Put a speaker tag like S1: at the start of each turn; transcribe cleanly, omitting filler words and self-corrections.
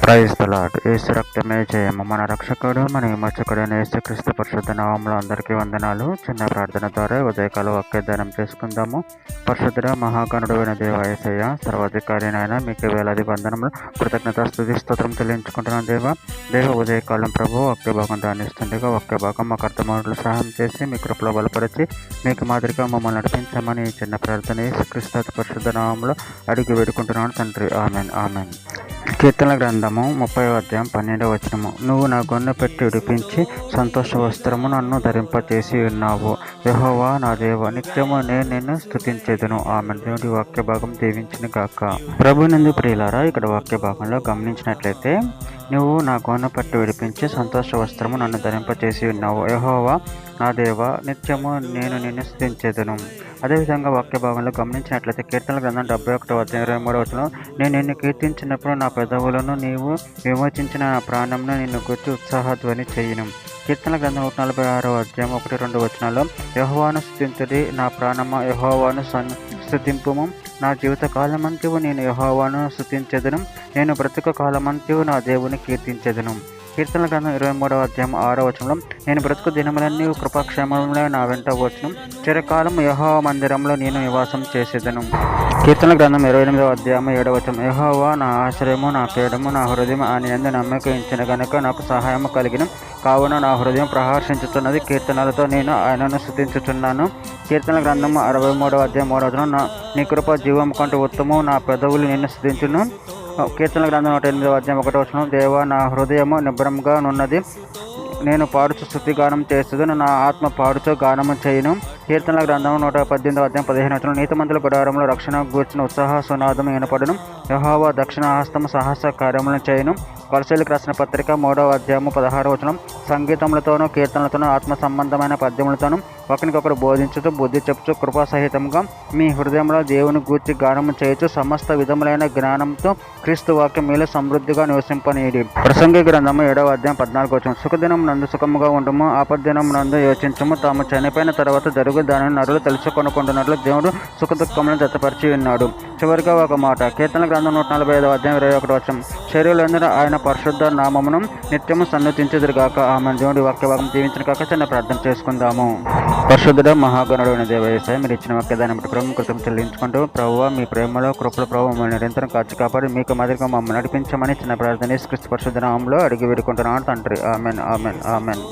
S1: Praise the lord. యేసు రక్తమే జయము. మన రక్షకుడు మన విమోచకుడైన యేసుక్రీస్తు పరిశుద్ధ నామములో అందరికీ వందనాలు. చిన్న ప్రార్థన ద్వారా ఉదయకాల వాక్యదానం చేసుకుందాము. పరిశుద్ధుడ మహాగణుడైన దేవ యేసయ్య, సర్వాధికారినైనా మీకు వేలాది వందనములు, కృతజ్ఞత స్తుతి స్తోత్రం చెల్లించుకుంటున్నాను దేవ ఉదయకాలం ప్రభు వాక్య భాగం దానిస్తుండగా వాక్య భాగం మాకు అర్థమవులు సహాయం చేసి మీ కృపలో బలపరిచి మీకు మాదిరిగా మమ్మల్ని నడిపించమని చిన్న ప్రార్థన యేసుక్రీస్తు పరిశుద్ధ నామములో అడిగి వేడుకుంటున్నాను తండ్రి. Amen amen. కీర్తనల గ్రంథము 30వ అధ్యాయం 12వ వచనము. నువ్వు నా గొన్నె పెట్టి విడిపించి సంతోష వస్త్రము నన్ను ధరింపచేసి ఉన్నావు. యెహోవా నా దేవ, నిత్యము నేను నిన్ను స్తుతించెదను. ఆమెన్. దేవుడి వాక్య భాగం దీవించిన గాక. ప్రభునందు ప్రియులారా, ఇక్కడ వాక్య భాగంలో గమనించినట్లయితే నువ్వు నా గొన్నె పట్టి విడిపించి సంతోష వస్త్రము నన్ను ధరింపచేసి ఉన్నావు. యెహోవా నా దేవ, నిత్యము నేను నిన్ను స్తుతించెదను. అదేవిధంగా వాక్య భాగంలో గమనించినట్లయితే కీర్తనల గ్రంథం 71వ అధ్యాయం 23వ వచనం, నేను నిన్ను కీర్తించినప్పుడు నా పెదవులను నీవు విమోచించిన నా ప్రాణంను నిన్ను గుర్చి ఉత్సాహధ్వని చేయును. కీర్తనల గ్రంథం 146వ అధ్యాయం 1-2 వచనాల్లో, యెహోవాను స్తుతించుడి నా ప్రాణమా, యెహోవాను స్తుతింపుము. నా జీవిత కాలమంతివు నేను యెహోవాను స్తుతించెదను. నేను బ్రతుక కాలమంతివు నా దేవుని కీర్తించెదను. కీర్తనల గ్రంథం 23వ అధ్యాయం 6వ వచనంలో, నేను బ్రతుకు దినములన్నీ కృపాక్షేమంలో నా వెంట వచ్చును. చిరకాలం యెహోవా మందిరంలో నేను నివాసం చేసేదను. కీర్తనల గ్రంథం 28వ అధ్యాయం 7వ వచనం, యెహోవా నా ఆశ్రయము నా కేడము నా హృదయం ఆయన యందు నమ్మకించిన గనుక నాకు సహాయము కలిగిన. కావున నా హృదయం ప్రహర్షించుతున్నది, కీర్తనలతో నేను ఆయనను స్తుతించుచున్నాను. కీర్తనల గ్రంథం 63వ అధ్యాయం 3వ వచనం, నీ కృప జీవము కంటే ఉత్తమము, నా పెదవులు నిన్ను స్తుతించును. కీర్తనల గ్రంథం 108వ అధ్యాయం 1వ వచనం, దేవా నా హృదయము నిబ్రంగా నున్నది, నేను పాడుచు స్తుతి గానం చేస్తును, నా ఆత్మ పాడుచు గానము చేయును. కీర్తనల గ్రంథం 118వ అధ్యాయం 15వ వచనం, నీతిమంతుల గుడారంలో రక్షణ గూర్చిన ఉత్సాహ సునాదము వినపడును. యెహోవా దక్షిణ హస్తము సాహస కార్యములను చేయును. కొలసీలకు రాసిన పత్రిక 3వ అధ్యాయము 16వ వచనం, సంగీతములతోనూ కీర్తనలతోనూ ఆత్మ సంబంధమైన పద్యములతోనూ ఒకరికొకరు బోధించుతూ బుద్ధి చెప్పుచు కృపాసహితంగా మీ హృదయంలో దేవుని గూర్చి గానము చేయొచ్చు సమస్త విధములైన జ్ఞానంతో క్రీస్తు వాక్యం మీలో సమృద్ధిగా నివసింపనీయుడి. ప్రసంగి గ్రంథము 7వ అధ్యాయం 14వ వచనం, సుఖదినం నందు సుఖముగా ఉండము, ఆపద్దినం నందు యోచించము. తాము చనిపోయిన తర్వాత జరుగు దానిని నరులు తెలుసుకొనుకుంటున్నట్లు దేవుడు సుఖ దుఃఖములను జతపరిచి ఉన్నాడు. చివరిగా ఒక మాట, కీర్తన గ్రంథం 145వ అధ్యాయం 21వ వచనం, శరీరులందరూ ఆయన పరిశుద్ధ నామమును నిత్యము సన్నుతించుదురుగాక. ఆమె. దేవుడి వాక్య భాగం దీవించిన కాక చిన్న ప్రార్థన చేసుకుందాము. పరిశుద్ధుడ మహాగణుడైన దేవ యేసయ్య, మీరు ఇచ్చిన వాక్యదాన్ని బట్టి ప్రభు కృతం చెల్లించుకుంటూ, ప్రభువా మీ ప్రేమలో కృపల ప్రభు మమ్మల్ని నిరంతరం కాచి కాపాడి మీకు మాదిరిగా మమ్మల్ని నడిపించమని చిన్న ప్రార్థన యేసుక్రీస్తు పరిశుద్ధ నామములో అడిగి వేడుకుంటున్నాను తండ్రి. Amen amen amen.